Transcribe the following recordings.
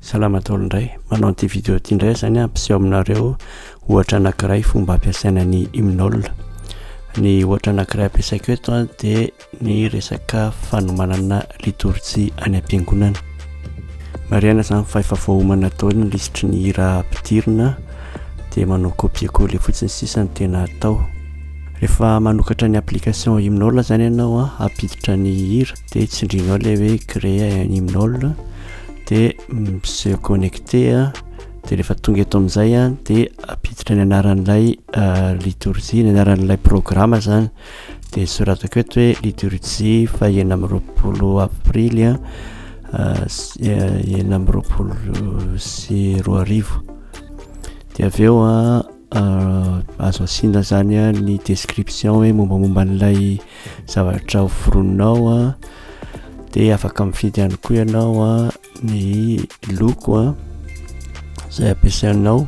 Salama taolo indray. Manao an'ity vidéo ity indray zany ampiseho aminareo ohatra anankiray fomba ampiasaina ny hymnole. Ny ohatra anankiray ampiasaiko eto dia ny resaka fanomanana litorjia any am-piangonana. Mariana zany fa efa voaomana tao ny lisitry ny hira ampidirina dia manao copier-coller fotsiny sisa ny tena atao. Rehefa manokatra ny application hymnole zany ianao ampiditra ny hira dia tsindrianao ilay hoe créer un hymnole dia se connecter dia rehefa tonga eto amin'izay dia ampiditra ny anaran'ilay liturgie, ny anaran'ilay programme zany dia soratako eto hoe liturgie fahaenina amby roapolo aprily 2024 dia avy eo azo asiana zany ny description hoe mombamomba an'ilay zavatra hoforononao dia afaka mifidy ihany koa ianao ny loko izay ampiasainao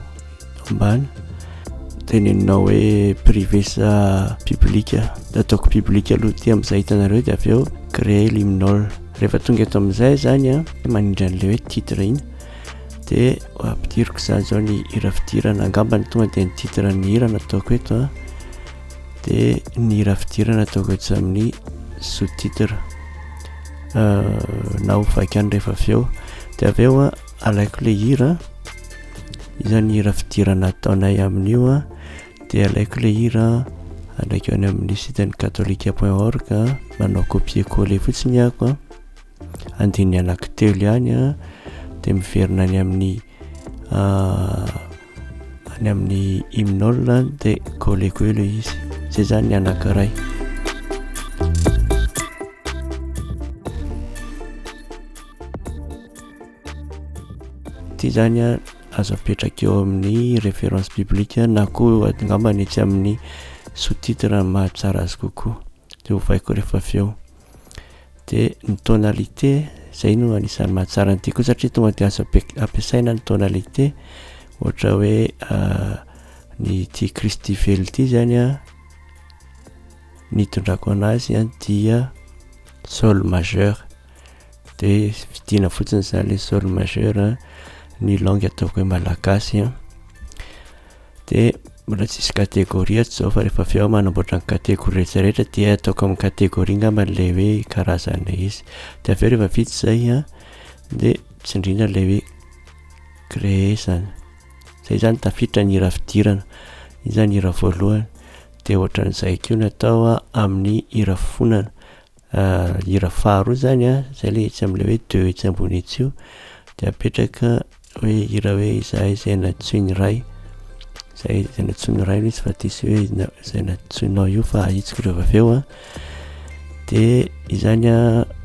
ambany dia neninao hoe privé sa public ataoko public aloha ty amin'izay hitanareo dia avy eo créer l'hymnole. Rehefa tonga eto amin'izay zany manindra an'ilay hoe titre iny dia ampidiriko zany zao ny hira fidirana angambany tonga dia ny titre ny hira nataoko eto dia ny hira fidirana ataoko eto amin'ny sous-titre na hovaky any rehefa avy eo dia avy eo alaiko le hira izany hira fidirana ataonay amin'io dia alaiko le hira andraiko any amin'ny site-ny catholique.org manao copier-coller fotsiny ako andiny anankitelo ihany dia miverina any amin'ny hymnole dia colleko eo le izy. Zay zany ny anankiray. Ty zany azo apetraka eo amin'ny référence biblique na koa angambany etsy amin'ny sous-titre mahatsara azy kokoa dia hovaiko rehefa avy eo. Dia ny tonalité zay no anisan'ny mahatsara an'ity koa satria tonga dia azo ampiasaina ny tonalité ohatra hoe ny ty Christy velo ity zany ny tondrako anazy dia sol majeur dia vidiana fotsiny zany le sol majeur ny langue ataoko hoe malagasy dia mbola tsisy kategoria tsy zao fa rehefa avy eo manamboatra ny kategoria rehetrarehetra dia ataoko amin'ny kategoria ngamba le hoe karazana izy dia avy eo rehefa vita zay dia tsindriana le hoe créer zany. Zay zany tafiditra ny hira fidirana, iny zany hira voalohany dia ohatran'izay koa natao amin'ny hira fonana, hira faharoa zany zay le etsy amin'ilay hoe deux etsy ambony etsy io dia apetraka hoe hira hoe izay natsoiny ray, izay natsoiny ray izy fa tisy hoe izay natsoinao io fa ahitsiko rehefa avy eo dia izany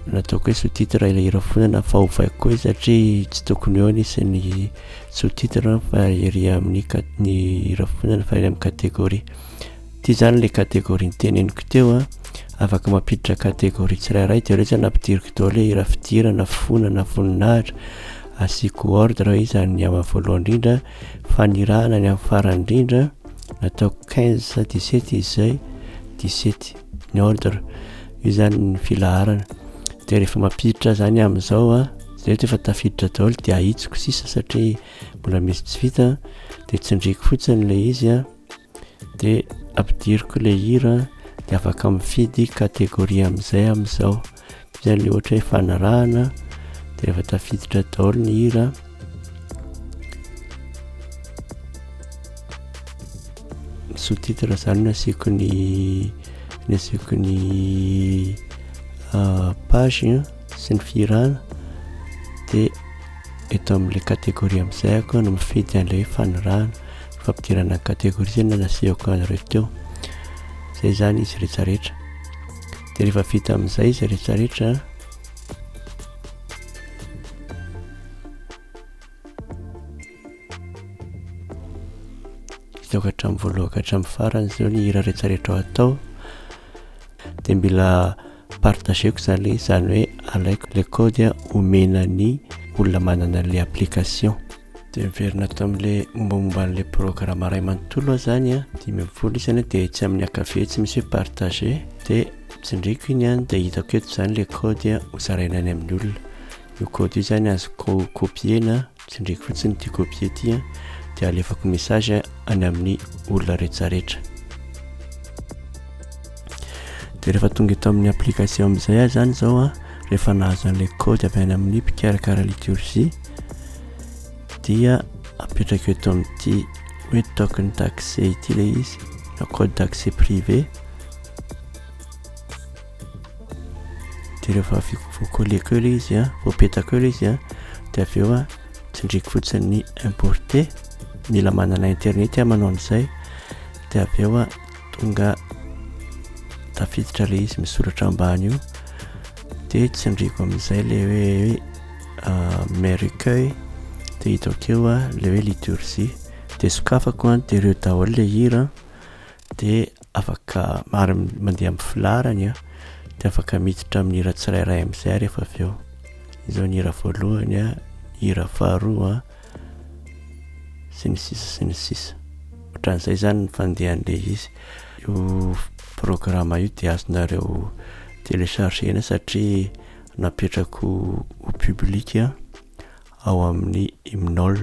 nataoko hoe sous-titre ilay hira fonana fa hovaiko koa satria tsy tokony eo nisy ny sous-titre fa ery amin'ny ny hira fonana fa ery amin'ny kategoria. Ty zany le kategoria nyteneniko teo afaka mampiditra kategoria tsirairay dia reo zany ampidiriko tao le hira fidirana, fonana, voninahitra asiako ordre izy ny amin'ny voalohany indrindra, fanirahana ny amin'ny farany indrindra nataoko 15 sa 17 izay 17 ny ordre io zany ny filaharana. Dia rehefa mampiditra zany amin'izao zay efa tafiditra daholo dia ahitsiko sisa satria mbola misy tsy vita dia tsindriko fotsiny le izy dia ampidiriko le hira dia afaka mifidy kategoria amin'izao zany le ohatra hoe fanarahana dia rehefa tafiditra daholo ny hira sous-titre zany nasiako ny page sy ny fihirana dia eto amin'ilay kategoria amin'izay ako no mifidy an'ilay fanarahana fampidirana ny kategoria zany nasehako an'ireo teo. Zay zany izy rehetrarehetra dia rehefa vita amin'izay izy rehetrarehetra hitako hatramin'ny voalohany hatramin'ny farany zao ny hira rehetrarehetra atao dia mila partageko zany hoe alaiko le code omena ny olona manana le application dia miverina tao amin'le mombamomba an'le programme ray manontolo zany 10 isany dia tsy amin'ny ankavia tsy misy hoe partager dia tsindriko iny dia hitako eto zany le code hozaraina any amin'ny olona io code io zany azoko copiena tsindriky fotsiny ty copie ty dia alefako message any amin'ny olona rehetrarehetra. Dia rehefa tonga eto amin'ny application amin'izay zany zao rehefa nahazo an'ilay code avy any amin'ny mpikarakara liturgie dia apetraka eto amin'ity hoe token d'accès ity le izy na code d'accès privé. Dia rehefa voakoleko eo le izy voapetaka eo le izy dia avy eo tsindriky fotsiny ny importer, mila manana internet manao an'izay. Dia avy eo tonga tafiditra le izy misoratra ambany io dia tsindriko amin'izay le hoe mes recueil dia hitako eo le hoe liturgie dia sokafako dia ireo daholo le hira dia afaka mandeha amin'ny filarany dia afaka miditra amin'ny hira tsirairay amin'izay rehefa avy eo. Izao ny hira voalohany hira faharoa sy ny sisa. Ohatran'izay zany ny fandehan'le izy. Io programme io dia azonareo téléchargena satria napetrako ho public ao amin'ny hymnol.